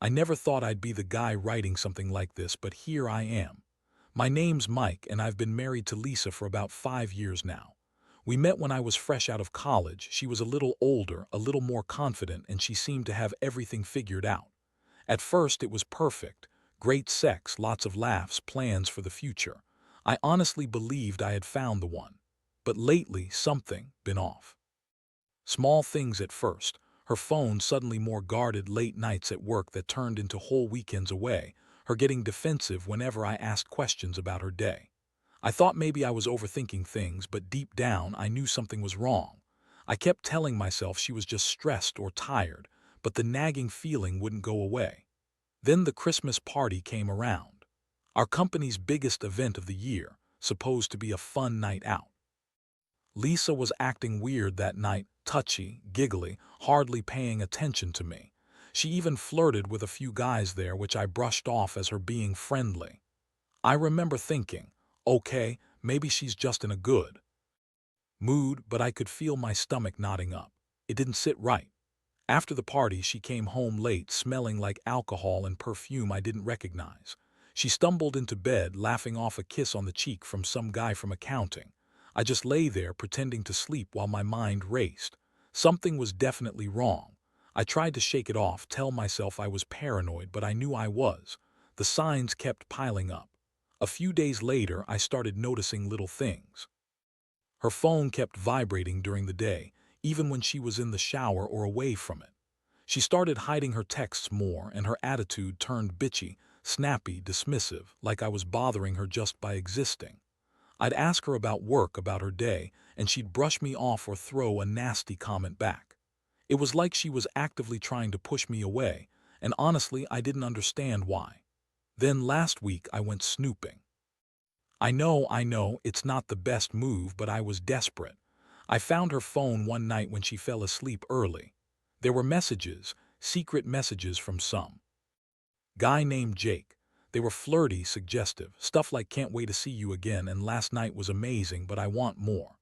I never thought I'd be the guy writing something like this, but here I am. My name's Mike, and I've been married to Lisa for about 5 years now. We met when I was fresh out of college. She was a little older, a little more confident, and she seemed to have everything figured out. At first, it was perfect. Great sex, lots of laughs, plans for the future. I honestly believed I had found the one. But lately, something been off. Small things at first. Her phone suddenly more guarded, late nights at work that turned into whole weekends away, her getting defensive whenever I asked questions about her day. I thought maybe I was overthinking things, but deep down I knew something was wrong. I kept telling myself she was just stressed or tired, but the nagging feeling wouldn't go away. Then the Christmas party came around. Our company's biggest event of the year, supposed to be a fun night out. Lisa was acting weird that night, touchy, giggly, hardly paying attention to me. She even flirted with a few guys there, which I brushed off as her being friendly. I remember thinking, okay, maybe she's just in a good mood, but I could feel my stomach knotting up. It didn't sit right. After the party, she came home late, smelling like alcohol and perfume I didn't recognize. She stumbled into bed, laughing off a kiss on the cheek from some guy from accounting. I just lay there pretending to sleep while my mind raced. Something was definitely wrong. I tried to shake it off, tell myself I was paranoid, but I knew I was. The signs kept piling up. A few days later, I started noticing little things. Her phone kept vibrating during the day, even when she was in the shower or away from it. She started hiding her texts more, and her attitude turned bitchy, snappy, dismissive, like I was bothering her just by existing. I'd ask her about work, about her day, and she'd brush me off or throw a nasty comment back. It was like she was actively trying to push me away, and honestly, I didn't understand why. Then last week, I went snooping. I know, it's not the best move, but I was desperate. I found her phone one night when she fell asleep early. There were messages, secret messages from some guy named Jake. They were flirty, suggestive, stuff like "can't wait to see you again" and "last night was amazing, but I want more."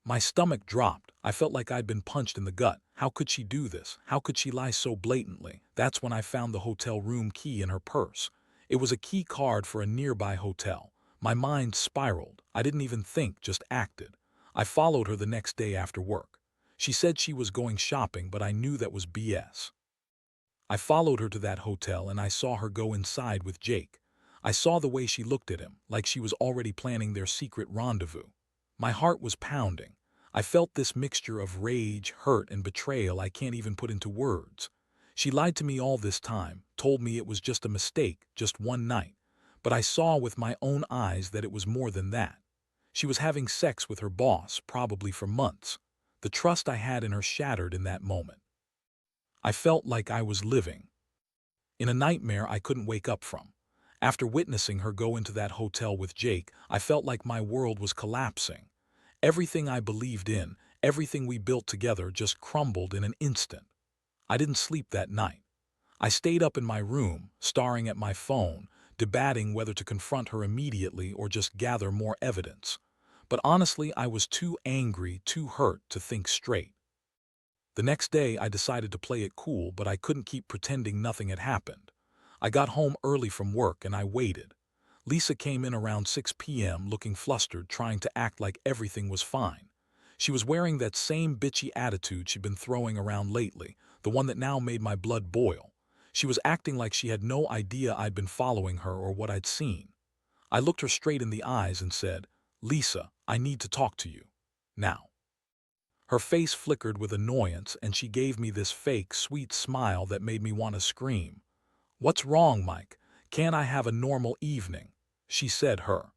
My stomach dropped. I felt like I'd been punched in the gut. How could she do this? How could she lie so blatantly? That's when I found the hotel room key in her purse. It was a key card for a nearby hotel. My mind spiraled. I didn't even think, just acted. I followed her the next day after work. She said she was going shopping, but I knew that was BS. I followed her to that hotel and I saw her go inside with Jake. I saw the way she looked at him, like she was already planning their secret rendezvous. My heart was pounding. I felt this mixture of rage, hurt, and betrayal I can't even put into words. She lied to me all this time, told me it was just a mistake, just one night. But I saw with my own eyes that it was more than that. She was having sex with her boss, probably for months. The trust I had in her shattered in that moment. I felt like I was living in a nightmare I couldn't wake up from. After witnessing her go into that hotel with Jake, I felt like my world was collapsing. Everything I believed in, everything we built together just crumbled in an instant. I didn't sleep that night. I stayed up in my room, staring at my phone, debating whether to confront her immediately or just gather more evidence. But honestly, I was too angry, too hurt to think straight. The next day, I decided to play it cool, but I couldn't keep pretending nothing had happened. I got home early from work and I waited. Lisa came in around 6 p.m. looking flustered, trying to act like everything was fine. She was wearing that same bitchy attitude she'd been throwing around lately, the one that now made my blood boil. She was acting like she had no idea I'd been following her or what I'd seen. I looked her straight in the eyes and said, "Lisa, I need to talk to you. Now." Her face flickered with annoyance and she gave me this fake, sweet smile that made me want to scream. "What's wrong, Mike? Can't I have a normal evening?" she said, her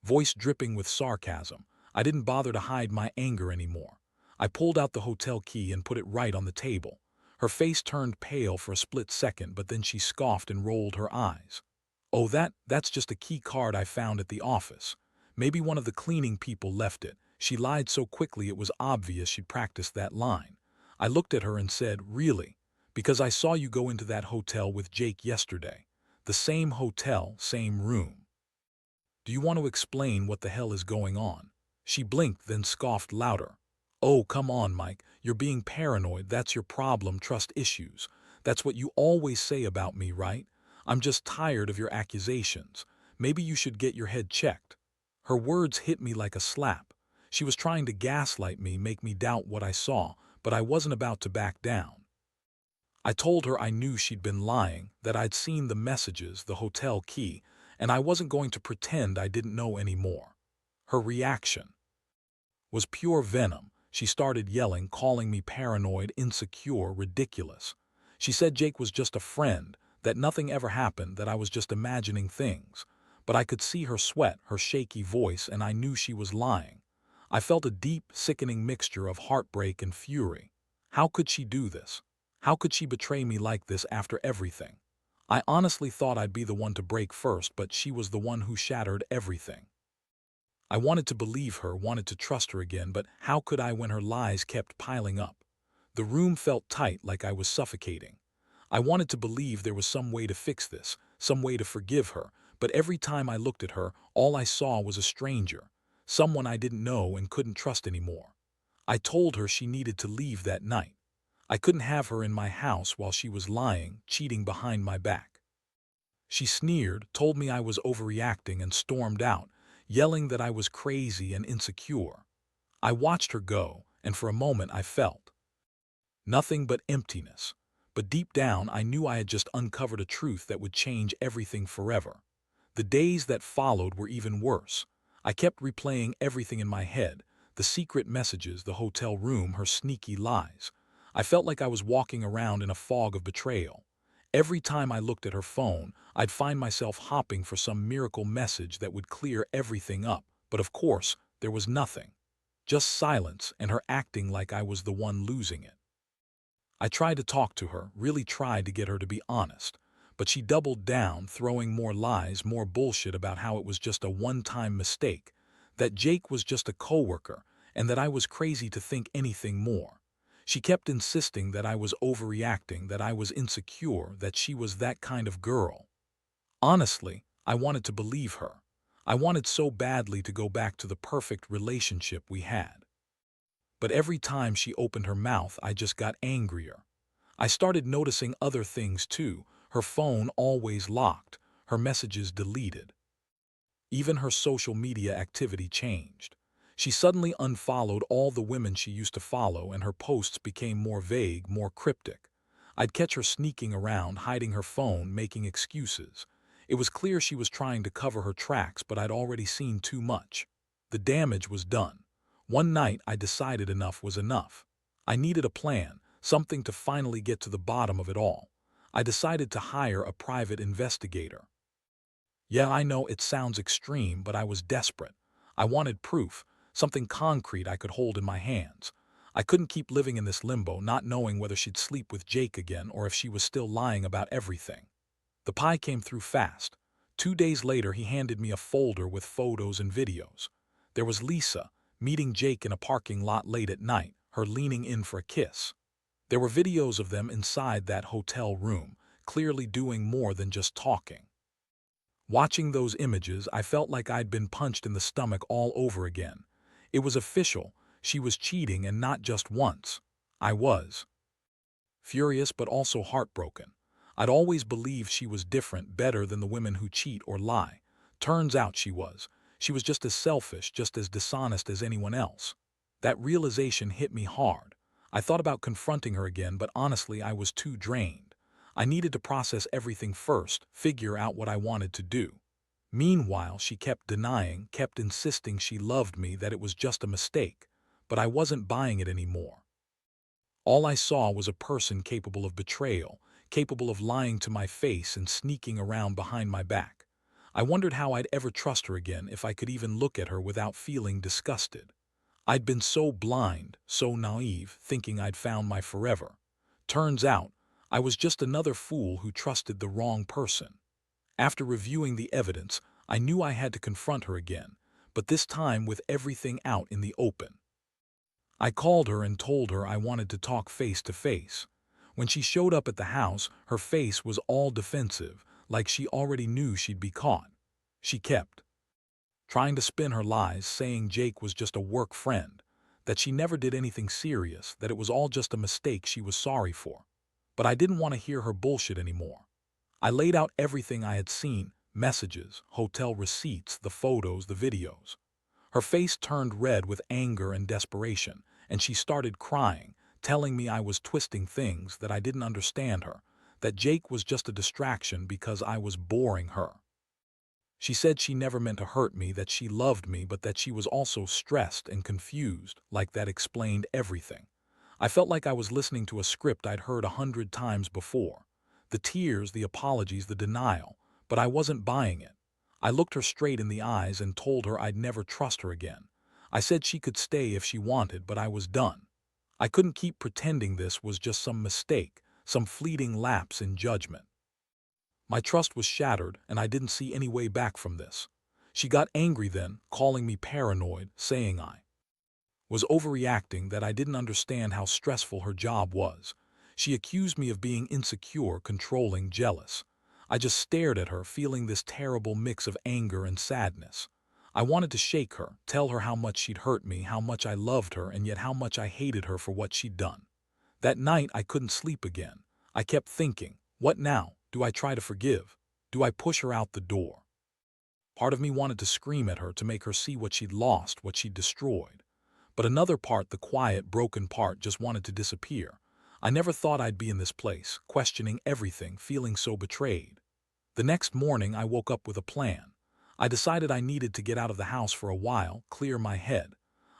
voice dripping with sarcasm. I didn't bother to hide my anger anymore. I pulled out the hotel key and put it right on the table. Her face turned pale for a split second, but then she scoffed and rolled her eyes. "Oh, that's just a key card I found at the office. Maybe one of the cleaning people left it." She lied so quickly it was obvious she'd practiced that line. I looked at her and said, "Really? Because I saw you go into that hotel with Jake yesterday. The same hotel, same room. Do you want to explain what the hell is going on?" She blinked, then scoffed louder. "Oh, come on, Mike. You're being paranoid. That's your problem, trust issues. That's what you always say about me, right? I'm just tired of your accusations. Maybe you should get your head checked." Her words hit me like a slap. She was trying to gaslight me, make me doubt what I saw, but I wasn't about to back down. I told her I knew she'd been lying, that I'd seen the messages, the hotel key, and I wasn't going to pretend I didn't know anymore. Her reaction was pure venom. She started yelling, calling me paranoid, insecure, ridiculous. She said Jake was just a friend, that nothing ever happened, that I was just imagining things. But I could see her sweat, her shaky voice, and I knew she was lying. I felt a deep, sickening mixture of heartbreak and fury. How could she do this? How could she betray me like this after everything? I honestly thought I'd be the one to break first, but she was the one who shattered everything. I wanted to believe her, wanted to trust her again, but how could I when her lies kept piling up? The room felt tight, like I was suffocating. I wanted to believe there was some way to fix this, some way to forgive her, but every time I looked at her, all I saw was a stranger, someone I didn't know and couldn't trust anymore. I told her she needed to leave that night. I couldn't have her in my house while she was lying, cheating behind my back. She sneered, told me I was overreacting, and stormed out, yelling that I was crazy and insecure. I watched her go, and for a moment I felt nothing but emptiness. But deep down, I knew I had just uncovered a truth that would change everything forever. The days that followed were even worse. I kept replaying everything in my head, the secret messages, the hotel room, her sneaky lies. I felt like I was walking around in a fog of betrayal. Every time I looked at her phone, I'd find myself hopping for some miracle message that would clear everything up. But of course, there was nothing. Just silence and her acting like I was the one losing it. I tried to talk to her, really tried to get her to be honest. But she doubled down, throwing more lies, more bullshit about how it was just a one-time mistake, that Jake was just a coworker, and that I was crazy to think anything more. She kept insisting that I was overreacting, that I was insecure, that she was that kind of girl. Honestly, I wanted to believe her. I wanted so badly to go back to the perfect relationship we had. But every time she opened her mouth, I just got angrier. I started noticing other things too. Her phone always locked, her messages deleted. Even her social media activity changed. She suddenly unfollowed all the women she used to follow, and her posts became more vague, more cryptic. I'd catch her sneaking around, hiding her phone, making excuses. It was clear she was trying to cover her tracks, but I'd already seen too much. The damage was done. One night, I decided enough was enough. I needed a plan, something to finally get to the bottom of it all. I decided to hire a private investigator. Yeah, I know it sounds extreme, but I was desperate. I wanted proof, something concrete I could hold in my hands. I couldn't keep living in this limbo, not knowing whether she'd sleep with Jake again or if she was still lying about everything. The pie came through fast. 2 days later, he handed me a folder with photos and videos. There was Lisa, meeting Jake in a parking lot late at night, her leaning in for a kiss. There were videos of them inside that hotel room, clearly doing more than just talking. Watching those images, I felt like I'd been punched in the stomach all over again. It was official. She was cheating, and not just once. I was furious but also heartbroken. I'd always believed she was different, better than the women who cheat or lie. Turns out she was. She was just as selfish, just as dishonest as anyone else. That realization hit me hard. I thought about confronting her again, but honestly, I was too drained. I needed to process everything first, figure out what I wanted to do. Meanwhile, she kept denying, kept insisting she loved me, that it was just a mistake. But I wasn't buying it anymore. All I saw was a person capable of betrayal, capable of lying to my face and sneaking around behind my back. I wondered how I'd ever trust her again, if I could even look at her without feeling disgusted. I'd been so blind, so naive, thinking I'd found my forever. Turns out, I was just another fool who trusted the wrong person. After reviewing the evidence, I knew I had to confront her again, but this time with everything out in the open. I called her and told her I wanted to talk face to face. When she showed up at the house, her face was all defensive, like she already knew she'd be caught. She kept trying to spin her lies, saying Jake was just a work friend, that she never did anything serious, that it was all just a mistake she was sorry for. but I didn't want to hear her bullshit anymore. I laid out everything I had seen: messages, hotel receipts, the photos, the videos. Her face turned red with anger and desperation, and she started crying, telling me I was twisting things, that I didn't understand her, that Jake was just a distraction because I was boring her. She said she never meant to hurt me, that she loved me, but that she was also stressed and confused, like that explained everything. I felt like I was listening to a script I'd heard 100 times before. The tears, the apologies, the denial, but I wasn't buying it. I looked her straight in the eyes and told her I'd never trust her again. I said she could stay if she wanted, but I was done. I couldn't keep pretending this was just some mistake, some fleeting lapse in judgment. My trust was shattered, and I didn't see any way back from this. She got angry then, calling me paranoid, saying I was overreacting, that I didn't understand how stressful her job was. She accused me of being insecure, controlling, jealous. I just stared at her, feeling this terrible mix of anger and sadness. I wanted to shake her, tell her how much she'd hurt me, how much I loved her, and yet how much I hated her for what she'd done. That night I couldn't sleep again. I kept thinking, what now? Do I try to forgive? Do I push her out the door? Part of me wanted to scream at her, to make her see what she'd lost, what she'd destroyed. But another part, the quiet, broken part, just wanted to disappear. I never thought I'd be in this place, questioning everything, feeling so betrayed. The next morning I woke up with a plan. I decided I needed to get out of the house for a while, clear my head.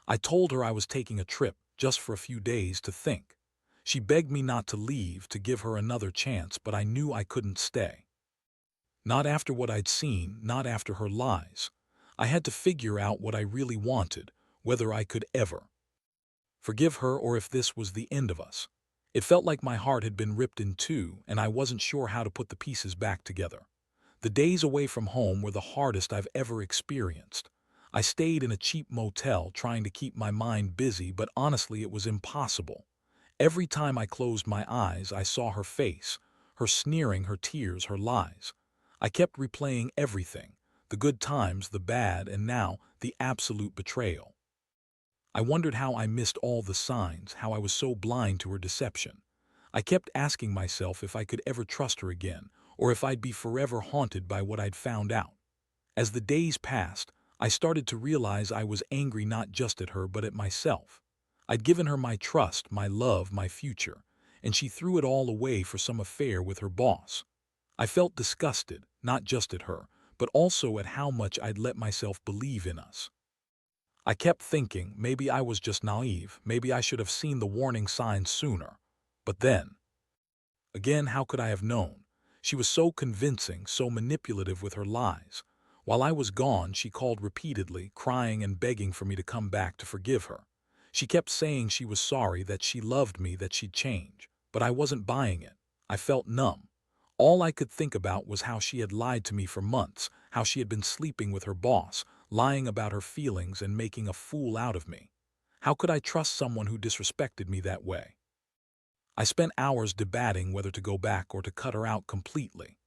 I told her I was taking a trip, just for a few days, to think. She begged me not to leave, to give her another chance, but I knew I couldn't stay. Not after what I'd seen, not after her lies. I had to figure out what I really wanted, whether I could ever forgive her, or if this was the end of us. It felt like my heart had been ripped in two, and I wasn't sure how to put the pieces back together. The days away from home were the hardest I've ever experienced. I stayed in a cheap motel, trying to keep my mind busy, but honestly it was impossible. Every time I closed my eyes, I saw her face, her sneering, her tears, her lies. I kept replaying everything: the good times, the bad, and now the absolute betrayal. I wondered how I missed all the signs, how I was so blind to her deception. I kept asking myself if I could ever trust her again, or if I'd be forever haunted by what I'd found out. As the days passed, I started to realize I was angry, not just at her, but at myself. I'd given her my trust, my love, my future, and she threw it all away for some affair with her boss. I felt disgusted, not just at her, but also at how much I'd let myself believe in us. I kept thinking, maybe I was just naive, maybe I should have seen the warning signs sooner. But then, again, how could I have known? She was so convincing, so manipulative with her lies. While I was gone, she called repeatedly, crying and begging for me to come back, to forgive her. She kept saying she was sorry, that she loved me, that she'd change. But I wasn't buying it. I felt numb. All I could think about was how she had lied to me for months, how she had been sleeping with her boss, lying about her feelings and making a fool out of me. How could I trust someone who disrespected me that way? I spent hours debating whether to go back or to cut her out completely.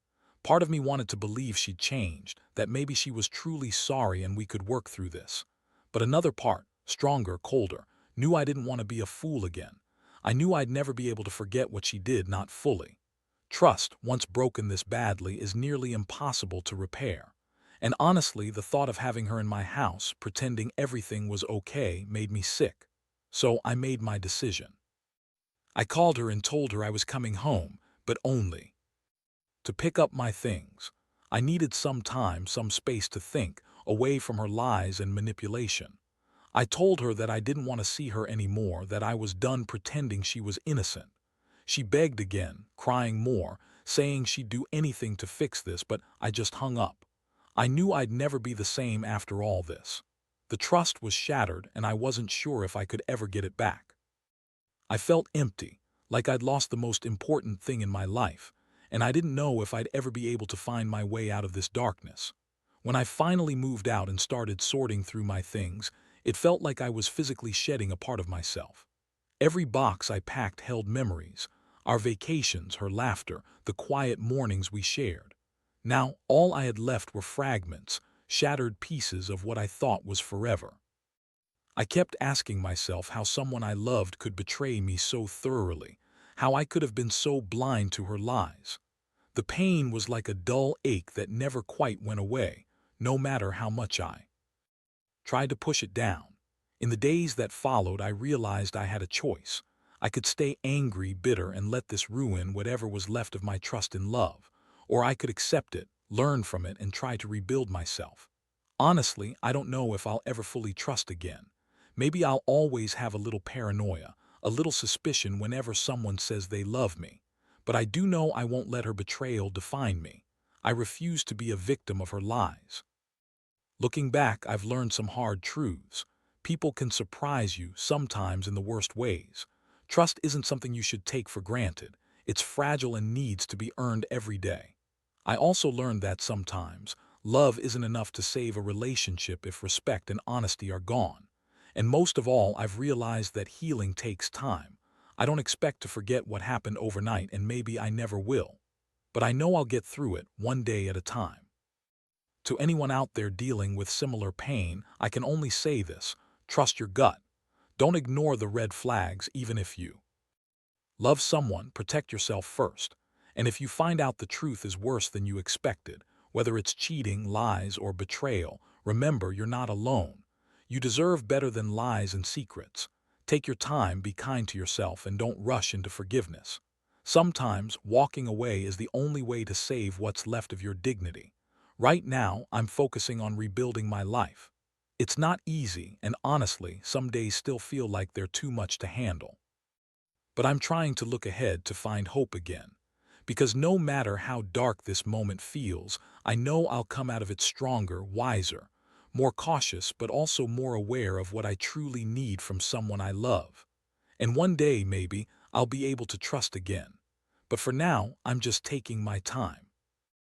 Part of me wanted to believe she'd changed, that maybe she was truly sorry and we could work through this. But another part, stronger, colder, knew I didn't want to be a fool again. I knew I'd never be able to forget what she did, not fully. Trust, once broken this badly, is nearly impossible to repair. And honestly, the thought of having her in my house, pretending everything was okay, made me sick. So I made my decision. I called her and told her I was coming home, but only to pick up my things. I needed some time, some space to think, away from her lies and manipulation. I told her that I didn't want to see her anymore, that I was done pretending she was innocent. She begged again, crying more, saying she'd do anything to fix this, but I just hung up. I knew I'd never be the same after all this. The trust was shattered, and I wasn't sure if I could ever get it back. I felt empty, like I'd lost the most important thing in my life, and I didn't know if I'd ever be able to find my way out of this darkness. When I finally moved out and started sorting through my things, it felt like I was physically shedding a part of myself. Every box I packed held memories: our vacations, her laughter, the quiet mornings we shared. Now, all I had left were fragments, shattered pieces of what I thought was forever. I kept asking myself how someone I loved could betray me so thoroughly, how I could have been so blind to her lies. The pain was like a dull ache that never quite went away, no matter how much I tried to push it down. In the days that followed, I realized I had a choice. I could stay angry, bitter, and let this ruin whatever was left of my trust in love, or I could accept it, learn from it, and try to rebuild myself. Honestly, I don't know if I'll ever fully trust again. Maybe I'll always have a little paranoia, a little suspicion whenever someone says they love me. But I do know I won't let her betrayal define me. I refuse to be a victim of her lies. Looking back, I've learned some hard truths. People can surprise you, sometimes in the worst ways. Trust isn't something you should take for granted. It's fragile and needs to be earned every day. I also learned that sometimes, love isn't enough to save a relationship if respect and honesty are gone. And most of all, I've realized that healing takes time. I don't expect to forget what happened overnight, and maybe I never will. But I know I'll get through it, one day at a time. To anyone out there dealing with similar pain, I can only say this: trust your gut. Don't ignore the red flags, even if you love someone. Protect yourself first. And if you find out the truth is worse than you expected, whether it's cheating, lies, or betrayal, remember you're not alone. You deserve better than lies and secrets. Take your time, be kind to yourself, and don't rush into forgiveness. Sometimes walking away is the only way to save what's left of your dignity. Right now, I'm focusing on rebuilding my life. It's not easy, and honestly, some days still feel like they're too much to handle. But I'm trying to look ahead, to find hope again. Because no matter how dark this moment feels, I know I'll come out of it stronger, wiser, more cautious, but also more aware of what I truly need from someone I love. And one day, maybe, I'll be able to trust again. But for now, I'm just taking my time.